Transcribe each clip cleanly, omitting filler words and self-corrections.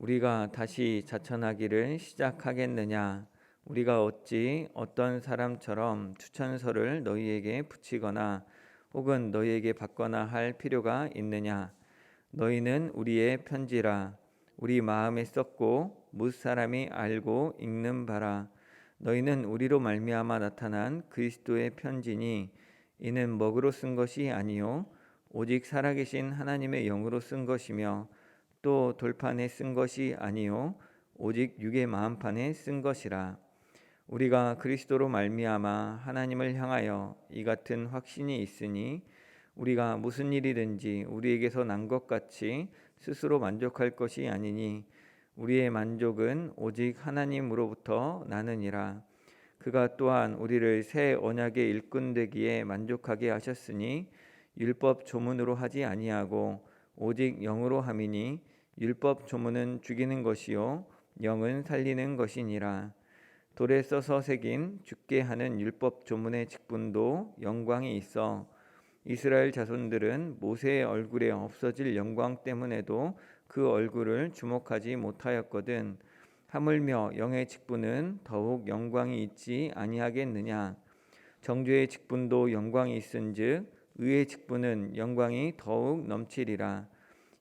우리가 다시 자천하기를 시작하겠느냐? 우리가 어찌 어떤 사람처럼 추천서를 너희에게 붙이거나 혹은 너희에게 받거나 할 필요가 있느냐? 너희는 우리의 편지라. 우리 마음에 썼고 뭇 사람이 알고 읽는 바라. 너희는 우리로 말미암아 나타난 그리스도의 편지니 이는 먹으로 쓴 것이 아니요 오직 살아계신 하나님의 영으로 쓴 것이며 또 돌판에 쓴 것이 아니요 오직 육의 마음판에 쓴 것이라. 우리가 그리스도로 말미암아 하나님을 향하여 이 같은 확신이 있으니 우리가 무슨 일이든지 우리에게서 난 것 같이 스스로 만족할 것이 아니니 우리의 만족은 오직 하나님으로부터 나느니라. 그가 또한 우리를 새 언약의 일꾼 되기에 만족하게 하셨으니 율법 조문으로 하지 아니하고 오직 영으로 함이니 율법 조문은 죽이는 것이요 영은 살리는 것이니라. 돌에 써서 새긴 죽게 하는 율법 조문의 직분도 영광이 있어 이스라엘 자손들은 모세의 얼굴에 없어질 영광 때문에도 그 얼굴을 주목하지 못하였거든. 하물며 영의 직분은 더욱 영광이 있지 아니하겠느냐? 정죄의 직분도 영광이 있은즉 의의 직분은 영광이 더욱 넘치리라.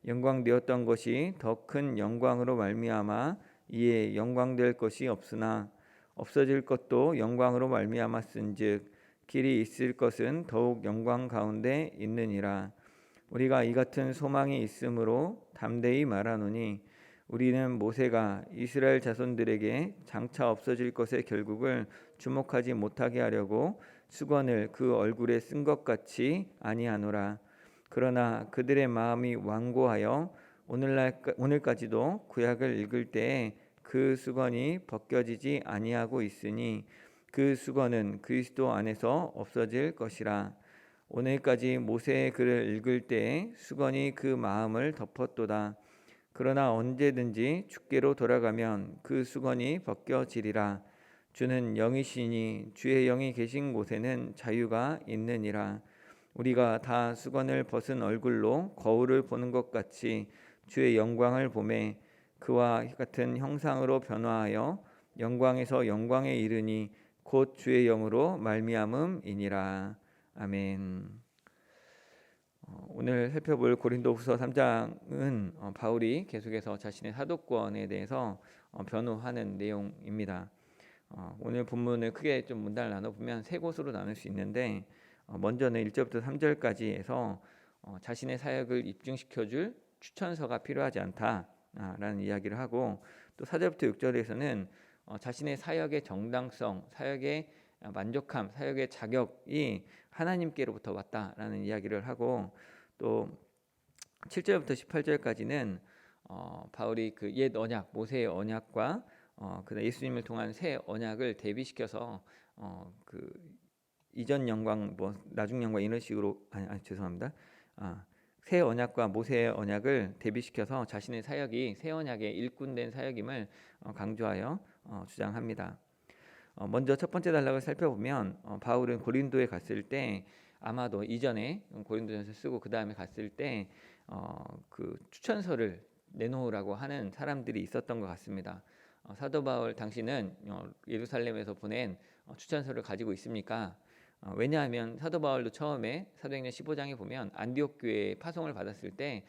영광되었던 것이 더 큰 영광으로 말미암아 이에 영광될 것이 없으나 없어질 것도 영광으로 말미암았은즉 길이 있을 것은 더욱 영광 가운데 있느니라. 우리가 이 같은 소망이 있으므로 담대히 말하노니 우리는 모세가 이스라엘 자손들에게 장차 없어질 것의 결국을 주목하지 못하게 하려고 수건을 그 얼굴에 쓴 것 같이 아니하노라. 그러나 그들의 마음이 완고하여 오늘까지도 구약을 읽을 때에 그 수건이 벗겨지지 아니하고 있으니 그 수건은 그리스도 안에서 없어질 것이라. 오늘까지 모세의 글을 읽을 때에 수건이 그 마음을 덮었도다. 그러나 언제든지 주께로 돌아가면 그 수건이 벗겨지리라. 주는 영이시니 주의 영이 계신 곳에는 자유가 있느니라. 우리가 다 수건을 벗은 얼굴로 거울을 보는 것 같이 주의 영광을 보매 그와 같은 형상으로 변화하여 영광에서 영광에 이르니 곧 주의 영으로 말미암음이니라. 아멘. 오늘 살펴볼 고린도후서 3장은 바울이 계속해서 자신의 사도권에 대해서 변호하는 내용입니다. 오늘 본문을 크게 좀 문단을 나눠보면 세 곳으로 나눌 수 있는데 먼저는 1절부터 3절까지 해서 자신의 사역을 입증시켜줄 추천서가 필요하지 않다라는 이야기를 하고 또 4절부터 6절에서는 자신의 사역의 정당성, 사역의 만족함, 사역의 자격이 하나님께로부터 왔다라는 이야기를 하고 또 7절부터 18절까지는 바울이 그 옛 언약, 모세의 언약과 그다음 예수님을 통한 새 언약을 대비시켜서 그 이전 영광, 뭐 나중 영광 이런 식으로 죄송합니다. 새 언약과 모세의 언약을 대비시켜서 자신의 사역이 새 언약의 일꾼된 사역임을 강조하여 주장합니다. 먼저 첫 번째 단락을 살펴보면 바울은 고린도에 갔을 때 아마도 이전에 고린도전서 쓰고 그 다음에 갔을 때 그 추천서를 내놓으라고 하는 사람들이 있었던 것 같습니다. 사도 바울 당신은 예루살렘에서 보낸 추천서를 가지고 있습니까? 왜냐하면 사도 바울도 처음에 사도행전 15장에 보면 안디옥 교회에 파송을 받았을 때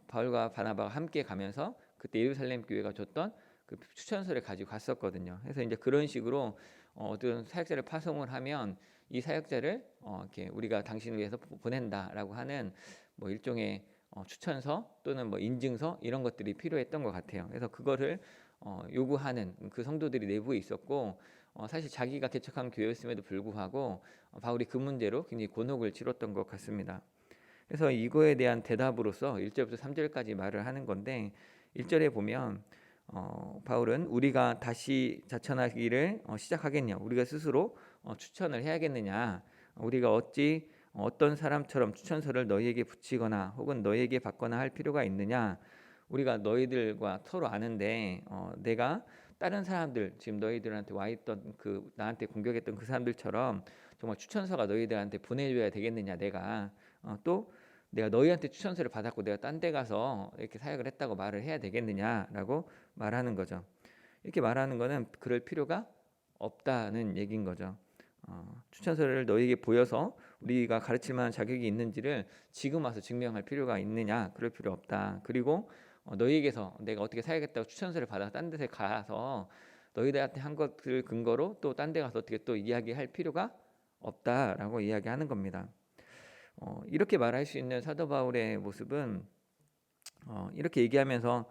바울과 바나바가 함께 가면서 그때 예루살렘 교회가 줬던 그 추천서를 가지고 갔었거든요. 그래서 이제 그런 식으로 어떤 사역자를 파송을 하면 이 사역자를 이렇게 우리가 당신을 위해서 보낸다라고 하는 뭐 일종의 추천서 또는 뭐 인증서 이런 것들이 필요했던 것 같아요. 그래서 그거를 요구하는 그 성도들이 내부에 있었고 사실 자기가 개척한 교회였음에도 불구하고 바울이 그 문제로 굉장히 곤혹을 치렀던 것 같습니다. 그래서 이거에 대한 대답으로서 1절부터 3절까지 말을 하는 건데 1절에 보면 바울은 우리가 다시 자천하기를 시작하겠냐, 우리가 스스로 추천을 해야겠느냐, 우리가 어찌 어떤 사람처럼 추천서를 너희에게 붙이거나 혹은 너희에게 받거나 할 필요가 있느냐, 우리가 너희들과 서로 아는데 내가 다른 사람들 지금 너희들한테 와 있던 그 나한테 공격했던 그 사람들처럼 정말 추천서가 너희들한테 보내줘야 되겠느냐, 내가 또 내가 너희한테 추천서를 받았고 내가 딴 데 가서 이렇게 사역을 했다고 말을 해야 되겠느냐라고 말하는 거죠. 이렇게 말하는 거는 그럴 필요가 없다는 얘기인 거죠. 추천서를 너희에게 보여서 우리가 가르칠 만한 자격이 있는지를 지금 와서 증명할 필요가 있느냐? 그럴 필요 없다. 그리고 너희에게서 내가 어떻게 사야겠다고 추천서를 받아서 딴 데에 가서 너희들한테 한 것을 근거로 또 딴 데 가서 어떻게 또 이야기할 필요가 없다라고 이야기하는 겁니다. 이렇게 말할 수 있는 사도 바울의 모습은 이렇게 얘기하면서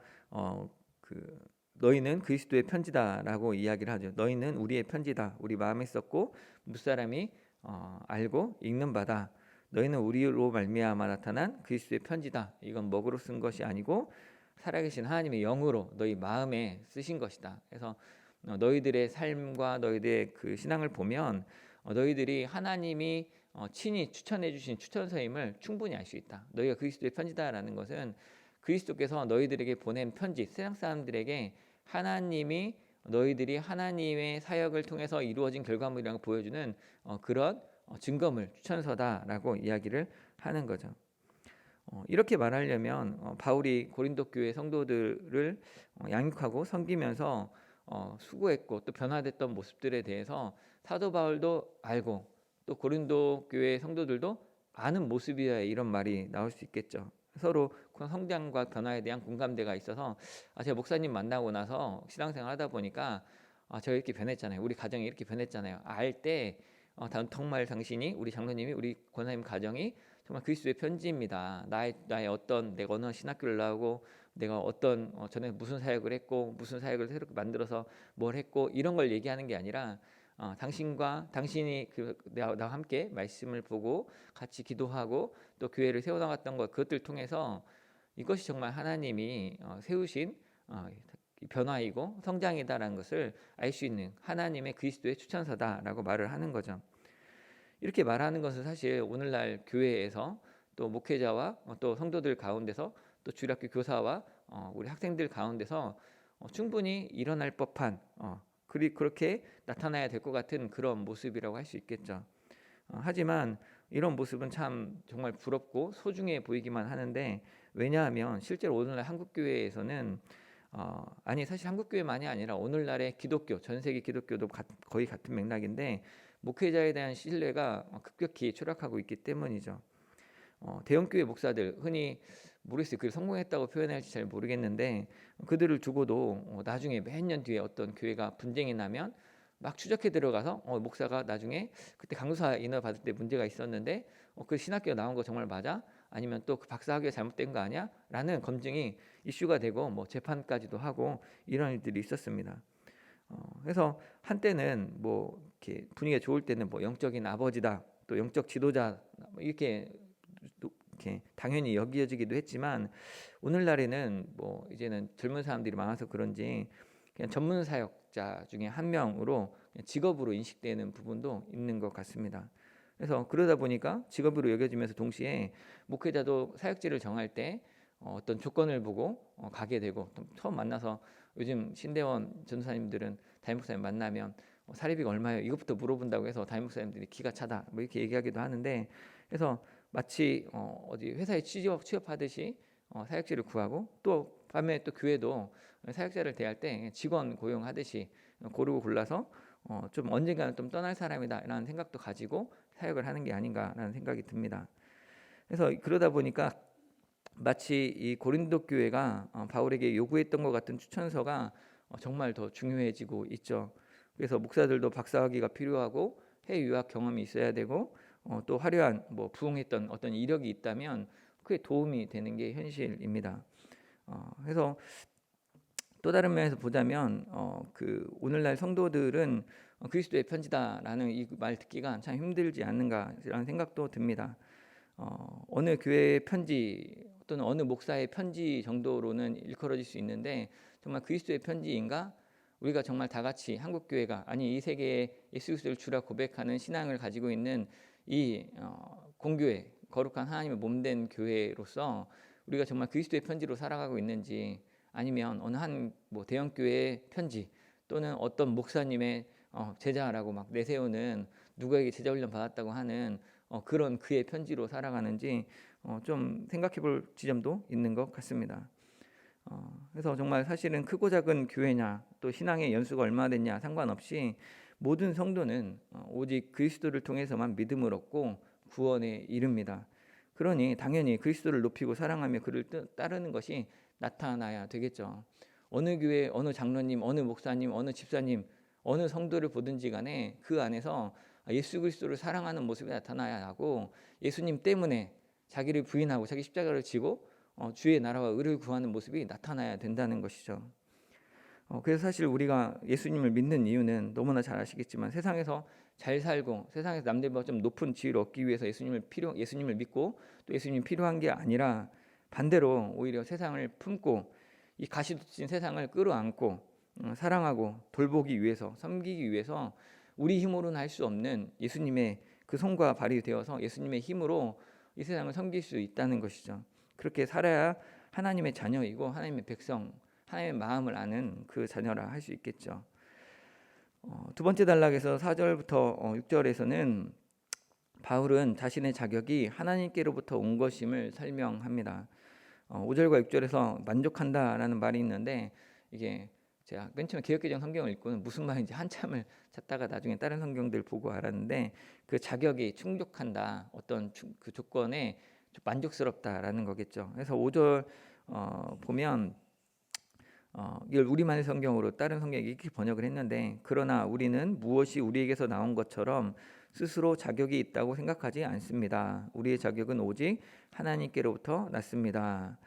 그 너희는 그리스도의 편지다라고 이야기를 하죠. 너희는 우리의 편지다. 우리 마음에 썼고 무사람이 알고 읽는 바다. 너희는 우리로 말미암아 나타난 그리스도의 편지다. 이건 먹으로 쓴 것이 아니고 살아계신 하나님의 영으로 너희 마음에 쓰신 것이다. 그래서 너희들의 삶과 너희들의 그 신앙을 보면 너희들이 하나님이 친히 추천해 주신 추천서임을 충분히 알 수 있다. 너희가 그리스도의 편지다라는 것은 그리스도께서 너희들에게 보낸 편지, 세상 사람들에게 하나님이 너희들이 하나님의 사역을 통해서 이루어진 결과물이라는 걸 보여주는 그런 증거물, 추천서다라고 이야기를 하는 거죠. 이렇게 말하려면 바울이 고린도 교회 성도들을 양육하고 섬기면서 수고했고 또 변화됐던 모습들에 대해서 사도 바울도 알고 또 고린도 교회 성도들도 아는 모습이야 이런 말이 나올 수 있겠죠. 서로 성장과 변화에 대한 공감대가 있어서 제가 목사님 만나고 나서 신앙생활 하다 보니까 저 이렇게 변했잖아요. 우리 가정이 이렇게 변했잖아요. 알 때 정말 당신이 우리 장로님이 우리 권사님 가정이 정말 그리스도의 편지입니다. 나의 어떤 내가 어느 신학교를 나오고 내가 어떤 전에 무슨 사역을 했고 무슨 사역을 새롭게 만들어서 뭘 했고 이런 걸 얘기하는 게 아니라 당신이 나와 함께 말씀을 보고 같이 기도하고 또 교회를 세워나갔던 것 그것들 통해서 이것이 정말 하나님이 세우신 변화이고 성장이다라는 것을 알 수 있는 하나님의 그리스도의 추천서다라고 말을 하는 거죠. 이렇게 말하는 것은 사실 오늘날 교회에서 또 목회자와 또 성도들 가운데서 또 주일학교 교사와 우리 학생들 가운데서 충분히 일어날 법한 그렇게 나타나야 될 것 같은 그런 모습이라고 할 수 있겠죠. 하지만 이런 모습은 참 정말 부럽고 소중해 보이기만 하는데 왜냐하면 실제로 오늘날 한국 교회에서는 사실 한국 교회만이 아니라 오늘날의 기독교 전 세계 기독교도 거의 같은 맥락인데 목회자에 대한 신뢰가 급격히 추락하고 있기 때문이죠. 대형교회 목사들 흔히 모르겠어요. 그 성공했다고 표현할지 잘 모르겠는데 그들을 두고도 나중에 몇 년 뒤에 어떤 교회가 분쟁이 나면 막 추적해 들어가서 목사가 나중에 그때 강도사 인허 받을 때 문제가 있었는데 그 신학교가 나온 거 정말 맞아? 아니면 또 그 박사학위가 잘못된 거 아니야? 라는 검증이 이슈가 되고 뭐 재판까지도 하고 이런 일들이 있었습니다. 그래서 한때는 뭐 이렇게 분위기가 좋을 때는 뭐 영적인 아버지다, 또 영적 지도자 이렇게 당연히 여겨지기도 했지만 오늘날에는 뭐 이제는 젊은 사람들이 많아서 그런지 그냥 전문 사역자 중에 한 명으로 직업으로 인식되는 부분도 있는 것 같습니다. 그래서 그러다 보니까 직업으로 여겨지면서 동시에 목회자도 사역지를 정할 때 어떤 조건을 보고 가게 되고 처음 만나서 요즘 신대원 전도사님들은 담임 목사님 만나면 사례비가 얼마예요? 이것부터 물어본다고 해서 담임 목사님들이 기가 차다 뭐 이렇게 얘기하기도 하는데 그래서 마치 어디 회사에 취업하듯이 사역지를 구하고 또 반면에 또 교회도 사역자를 대할 때 직원 고용하듯이 고르고 골라서 좀 언젠가는 좀 떠날 사람이다라는 생각도 가지고 사역을 하는 게 아닌가라는 생각이 듭니다. 그래서 그러다 보니까 마치 이 고린도 교회가 바울에게 요구했던 것 같은 추천서가 정말 더 중요해지고 있죠. 그래서 목사들도 박사학위가 필요하고 해외 유학 경험이 있어야 되고 또 화려한 뭐 부흥했던 어떤 이력이 있다면 그게 도움이 되는 게 현실입니다. 그래서 또 다른 면에서 보자면 그 오늘날 성도들은 그리스도의 편지다라는 이 말 듣기가 참 힘들지 않는가라는 생각도 듭니다. 어느 교회의 편지 또는 어느 목사의 편지 정도로는 일컬어질 수 있는데 정말 그리스도의 편지인가? 우리가 정말 다 같이 한국 교회가 이 세계에 예수 그리스도를 주라 고백하는 신앙을 가지고 있는 이 공교회 거룩한 하나님의 몸된 교회로서 우리가 정말 그리스도의 편지로 살아가고 있는지 아니면 어느 한 뭐 대형 교회의 편지 또는 어떤 목사님의 제자라고 막 내세우는 누구에게 제자 훈련 받았다고 하는 그런 그의 편지로 살아가는지 좀 생각해볼 지점도 있는 것 같습니다. 그래서 정말 사실은 크고 작은 교회냐 또 신앙의 연수가 얼마나 됐냐 상관없이 모든 성도는 오직 그리스도를 통해서만 믿음을 얻고 구원에 이릅니다. 그러니 당연히 그리스도를 높이고 사랑하며 그를 따르는 것이 나타나야 되겠죠. 어느 교회, 어느 장로님, 어느 목사님, 어느 집사님, 어느 성도를 보든지 간에 그 안에서 예수 그리스도를 사랑하는 모습이 나타나야 하고, 예수님 때문에 자기를 부인하고 자기 십자가를 지고 주의 나라와 의를 구하는 모습이 나타나야 된다는 것이죠. 그래서 사실 우리가 예수님을 믿는 이유는 너무나 잘 아시겠지만 세상에서 잘 살고 세상에서 남들보다 좀 높은 지위를 얻기 위해서 예수님을 믿고 또 예수님이 필요한 게 아니라 반대로 오히려 세상을 품고 이 가시돋친 세상을 끌어안고 사랑하고 돌보기 위해서, 섬기기 위해서 우리 힘으로는 할 수 없는 예수님의 그 손과 발이 되어서 예수님의 힘으로 이 세상을 섬길 수 있다는 것이죠. 그렇게 살아야 하나님의 자녀이고 하나님의 백성, 하나님의 마음을 아는 그 자녀라 할 수 있겠죠. 두 번째 단락에서 4절부터 6절에서는 바울은 자신의 자격이 하나님께로부터 온 것임을 설명합니다. 5절과 6절에서 만족한다라는 말이 있는데, 이게 제가 맨 처음에 개역개정 성경을 읽고는 무슨 말인지 한참을 찾다가 나중에 다른 성경들 보고 알았는데, 그 자격이 충족한다, 어떤 그 조건에 만족스럽다라는 거겠죠. 그래서 5절 보면 이걸 우리만의 성경으로 다른 성경이 이렇게 번역을 했는데, 그러나 우리는 무엇이 우리에게서 나온 것처럼 스스로 자격이 있다고 생각하지 않습니다. 우리의 자격은 오직 하나님께로부터 났습니다.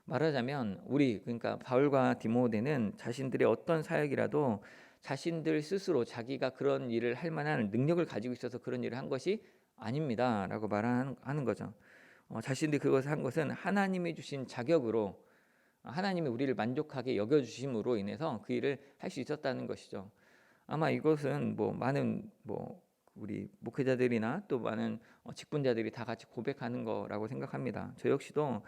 말하자면 그러니까 바울과 디모데는 자신들의 어떤 사역이라도 자신들 스스로 자기가 그런 일을 할 만한 능력을 가지고 있어서 그런 일을 한 것이 아닙니다 라고 말하는 거죠. 자신들이 그것을 한 것은 하나님이 주신 자격으로, 하나님이 우리를 만족하게 여겨주심으로 인해서 그 일을 할 수 있었다는 것이죠. 아마 이것은 많은 우리 목회자들이나 또 많은 직분자들이 다 같이 고백하는 거라고 생각합니다. 저 역시도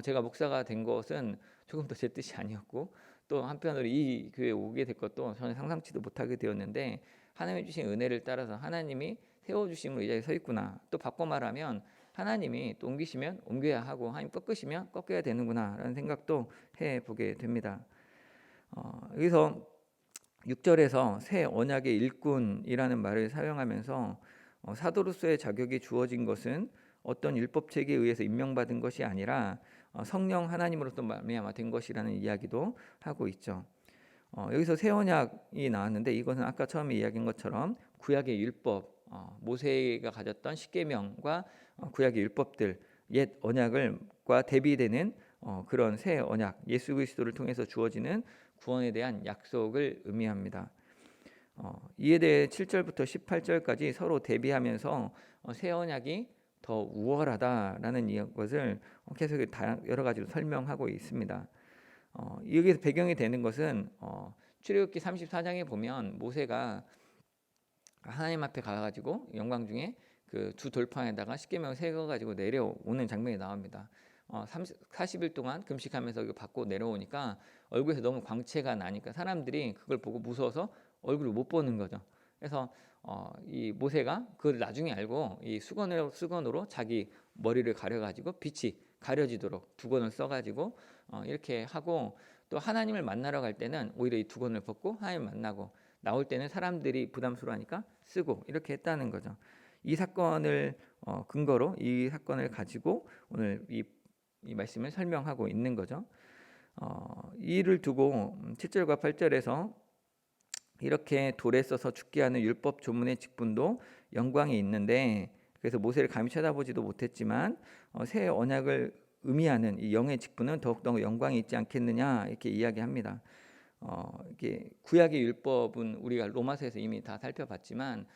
제가 목사가 된 것은 조금 더 제 뜻이 아니었고, 또 한편으로 이 교회에 오게 될 것도 전혀 상상치도 못하게 되었는데, 하나님이 주신 은혜를 따라서 하나님이 세워주심으로 이 자리에 서 있구나. 또 바꿔 말하면 하나님이 또 옮기시면 옮겨야 하고 하나님 꺾으시면 꺾여야 되는구나 라는 생각도 해보게 됩니다. 여기서 6절에서 새 언약의 일꾼이라는 말을 사용하면서 사도로서의 자격이 주어진 것은 어떤 율법책에 의해서 임명받은 것이 아니라 성령 하나님으로부터 말미암아 된 것이라는 이야기도 하고 있죠. 여기서 새 언약이 나왔는데, 이것은 아까 처음에 이야기한 것처럼 구약의 율법, 모세가 가졌던 십계명과 구약의 율법들, 옛 언약과 대비되는 그런 새 언약, 예수 그리스도를 통해서 주어지는 구원에 대한 약속을 의미합니다. 이에 대해 7절부터 18절까지 서로 대비하면서 새 언약이 더 우월하다라는 것을 계속 여러 가지로 설명하고 있습니다. 여기서 배경이 되는 것은 출애굽기 34장에 보면 모세가 하나님 앞에 가가지고 영광 중에 그 두 돌판에다가 십계명을 새겨가지고 내려오는 장면이 나옵니다. 40일 동안 금식하면서 이거 받고 내려오니까 얼굴에서 너무 광채가 나니까 사람들이 그걸 보고 무서워서 얼굴을 못 보는 거죠. 그래서 이 모세가 그걸 나중에 알고 이 수건으로 자기 머리를 가려가지고 빛이 가려지도록 두건을 써가지고 이렇게 하고, 또 하나님을 만나러 갈 때는 오히려 이 두건을 벗고 하나님을 만나고, 나올 때는 사람들이 부담스러워하니까 쓰고, 이렇게 했다는 거죠. 이 사건을 근거로, 이 사건을 가지고 오늘 이 말씀을 설명하고 있는 거죠. 이를 두고 7절과 8절에서 이렇게 돌에 써서 죽게 하는 율법 조문의 직분도 영광이 있는데, 그래서 모세를 감히 쳐다보지도 못했지만 새 언약을 의미하는 이 영의 직분은 더욱더 영광이 있지 않겠느냐, 이렇게 이야기합니다. 이게 구약의 율법은 우리가 로마서에서 이미 다 살펴봤지만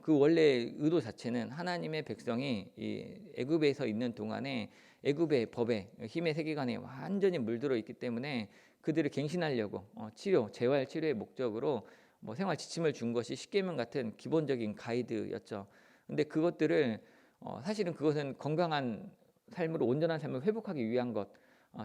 그 원래 의도 자체는 하나님의 백성이 이 애굽에서 있는 동안에 애굽의 법에, 힘의 세계관에 완전히 물들어 있기 때문에 그들을 갱신하려고 재활 치료의 목적으로 생활 지침을 준 것이 십계명 같은 기본적인 가이드였죠. 근데 그것들을 사실은 그것은 건강한 삶으로, 온전한 삶을 회복하기 위한 것,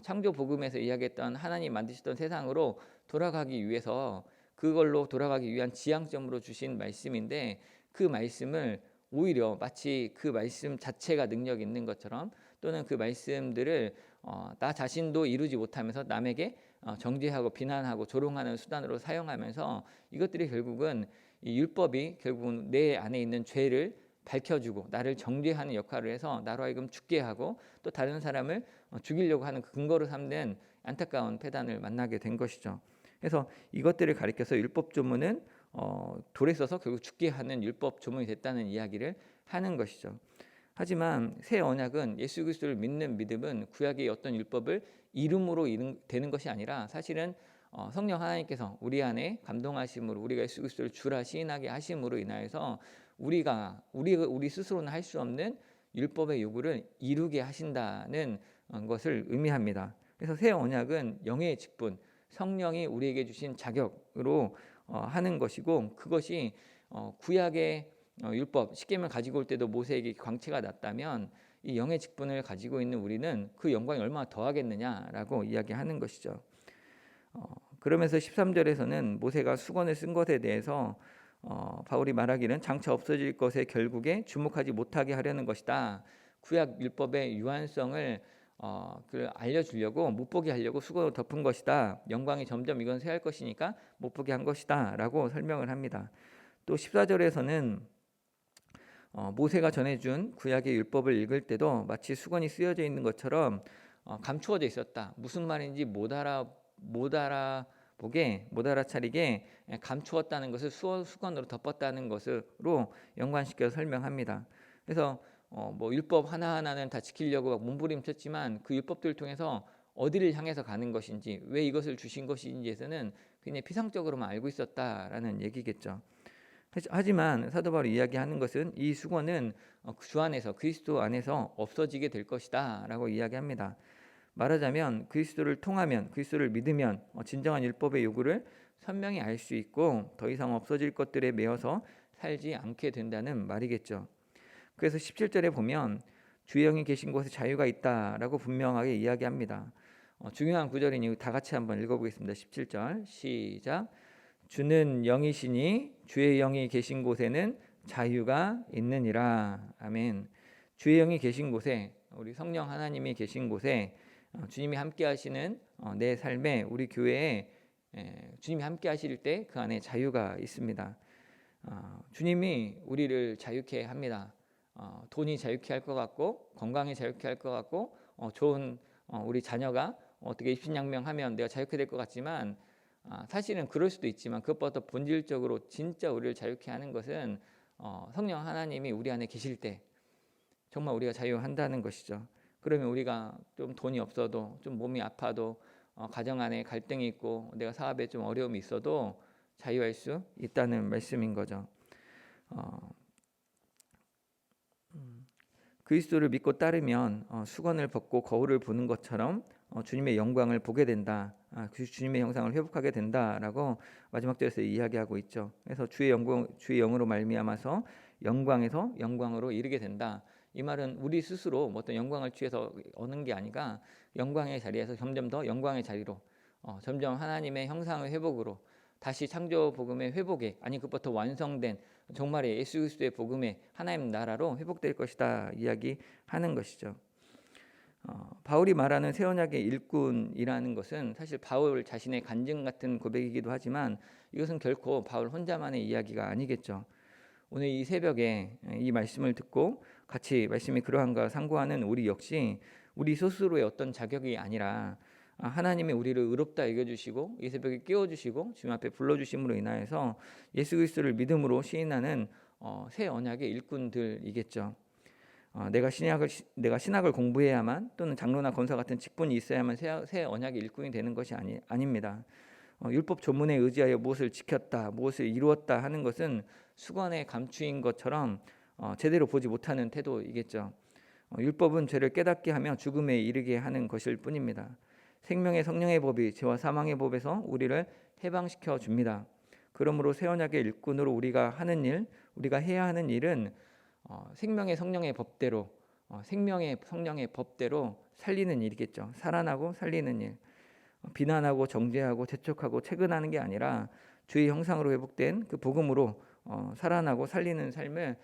창조 복음에서 이야기했던 하나님 만드셨던 세상으로 돌아가기 위해서, 그걸로 돌아가기 위한 지향점으로 주신 말씀인데, 그 말씀을 오히려 마치 그 말씀 자체가 능력 있는 것처럼 또는 그 말씀들을 나 자신도 이루지 못하면서 남에게 정죄하고 비난하고 조롱하는 수단으로 사용하면서 이것들이 결국은 이 율법이 결국은 내 안에 있는 죄를 밝혀주고 나를 정죄하는 역할을 해서 나로 하여금 죽게 하고 또 다른 사람을 죽이려고 하는 근거로 삼는 안타까운 패단을 만나게 된 것이죠. 그래서 이것들을 가리켜서 율법 조문은 돌에 써서 결국 죽게 하는 율법 조문이 됐다는 이야기를 하는 것이죠. 하지만 새 언약은 예수 그리스도를 믿는 믿음은 구약의 어떤 율법을 이름으로 되는 것이 아니라 사실은 성령 하나님께서 우리 안에 감동하심으로 우리가 예수 그리스도를 주라 시인하게 하심으로 인하여서 우리 스스로는 할 수 없는 율법의 요구를 이루게 하신다는 것을 의미합니다. 그래서 새 언약은 영의 직분, 성령이 우리에게 주신 자격으로 하는 것이고 그것이 구약의 율법 십계명을 가지고 올 때도 모세에게 광채가 났다면 이 영의 직분을 가지고 있는 우리는 그 영광이 얼마나 더하겠느냐라고 이야기하는 것이죠. 그러면서 13절에서는 모세가 수건을 쓴 것에 대해서 바울이 말하기는 장차 없어질 것의 결국에 주목하지 못하게 하려는 것이다. 구약 율법의 유한성을 그걸 알려주려고 못 보게 하려고 수건으로 덮은 것이다. 영광이 점점 이건 쇠할 것이니까 못 보게 한 것이다 라고 설명을 합니다. 또 14절에서는 모세가 전해준 구약의 율법을 읽을 때도 마치 수건이 쓰여져 있는 것처럼 감추어져 있었다. 무슨 말인지 못 알아차리게 감추었다는 것을 수건으로 덮었다는 것으로 연관시켜서 설명합니다. 그래서 뭐 율법 하나하나는 다 지키려고 몸부림쳤지만 그 율법들을 통해서 어디를 향해서 가는 것인지 왜 이것을 주신 것인지에서는 그냥 피상적으로만 알고 있었다라는 얘기겠죠. 하지만 사도 바울이 이야기하는 것은 이 수건은 주 안에서 그리스도 안에서 없어지게 될 것이다 라고 이야기합니다. 말하자면 그리스도를 통하면 그리스도를 믿으면 진정한 율법의 요구를 선명히 알 수 있고 더 이상 없어질 것들에 매여서 살지 않게 된다는 말이겠죠. 그래서 17절에 보면 주의 영이 계신 곳에 자유가 있다라고 분명하게 이야기합니다. 중요한 구절이니 다 같이 한번 읽어보겠습니다. 17절 시작. 주는 영이시니 주의 영이 계신 곳에는 자유가 있느니라. 아멘. 주의 영이 계신 곳에 우리 성령 하나님이 계신 곳에 주님이 함께 하시는 내 삶에 우리 교회에 주님이 함께 하실 때 그 안에 자유가 있습니다. 주님이 우리를 자유케 합니다. 돈이 자유케 할 것 같고 건강이 자유케 할 것 같고 좋은 우리 자녀가 어떻게 입신양명하면 내가 자유케 될 것 같지만 사실은 그럴 수도 있지만 그것보다 본질적으로 진짜 우리를 자유케 하는 것은 성령 하나님이 우리 안에 계실 때 정말 우리가 자유한다는 것이죠. 그러면 우리가 좀 돈이 없어도 좀 몸이 아파도 가정 안에 갈등이 있고 내가 사업에 좀 어려움이 있어도 자유할 수 있다는 말씀인 거죠. 그리스도를 믿고 따르면 수건을 벗고 거울을 보는 것처럼 주님의 영광을 보게 된다. 주님의 형상을 회복하게 된다라고 마지막 절에서 이야기하고 있죠. 그래서 주의 영으로 말미암아서 영광에서 영광으로 이르게 된다. 이 말은 우리 스스로 어떤 영광을 취해서 얻는 게 아니라 영광의 자리에서 점점 더 영광의 자리로 점점 하나님의 형상의 회복으로 다시 창조 복음의 회복에 아니 그것부터 완성된 정말의 예수 그리스도의 복음의 하나님 나라로 회복될 것이다 이야기하는 것이죠. 바울이 말하는 새 언약의 일꾼이라는 것은 사실 바울 자신의 간증 같은 고백이기도 하지만 이것은 결코 바울 혼자만의 이야기가 아니겠죠. 오늘 이 새벽에 이 말씀을 듣고 같이 말씀이 그러한가 상고하는 우리 역시 우리 스스로의 어떤 자격이 아니라 하나님이 우리를 의롭다 여겨주시고 이 새벽에 깨워주시고 주님 앞에 불러주심으로 인하여서 예수 그리스도를 믿음으로 시인하는 새 언약의 일꾼들이겠죠. 내가 신학을 공부해야만 또는 장로나 권사 같은 직분이 있어야만 새 언약의 일꾼이 되는 것이 아닙니다. 율법 조문에 의지하여 무엇을 지켰다, 무엇을 이루었다 하는 것은 수건에 감추인 것처럼 제대로 보지 못하는 태도이겠죠. 율법은 죄를 깨닫게 하며 죽음에 이르게 하는 것일 뿐입니다. 생명의 성령의 법이 죄와 사망의 법에서 우리를 해방시켜 줍니다. 그러므로 새 언약의 일꾼으로 우리가 해야 하는 일은 생명의 성령의 법대로 생명의 성령의 법대로 살리는 일이겠죠. 살아나고 살리는 일. 비난하고 정죄하고 재촉하고 채근하는 게 아니라 주의 형상으로 회복된 그 복음으로 살아나고 살리는 삶을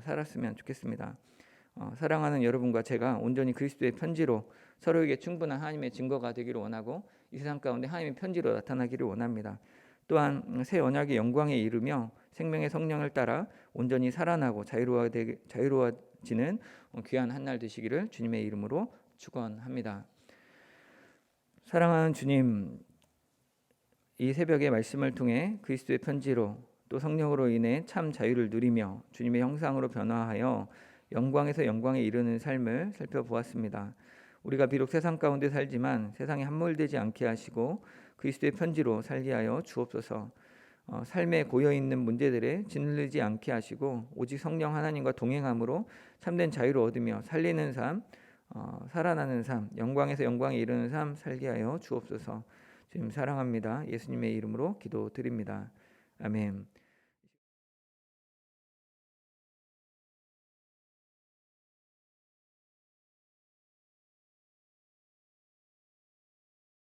살았으면 좋겠습니다. 사랑하는 여러분과 제가 온전히 그리스도의 편지로 서로에게 충분한 하나님의 증거가 되기를 원하고 이 세상 가운데 하나님의 편지로 나타나기를 원합니다. 또한 새 언약의 영광에 이르며 생명의 성령을 따라 온전히 살아나고 자유로워지는 귀한 한날 되시기를 주님의 이름으로 축원합니다. 사랑하는 주님, 이 새벽의 말씀을 통해 그리스도의 편지로 또 성령으로 인해 참 자유를 누리며 주님의 형상으로 변화하여 영광에서 영광에 이르는 삶을 살펴보았습니다. 우리가 비록 세상 가운데 살지만 세상에 함몰되지 않게 하시고 그리스도의 편지로 살게 하여 주옵소서. 삶에 고여 있는 문제들에 짓눌리지 않게 하시고 오직 성령 하나님과 동행함으로 참된 자유를 얻으며 살리는 삶, 살아나는 삶, 영광에서 영광에 이르는 삶 살게 하여 주옵소서. 주님 사랑합니다. 예수님의 이름으로 기도드립니다. 아멘.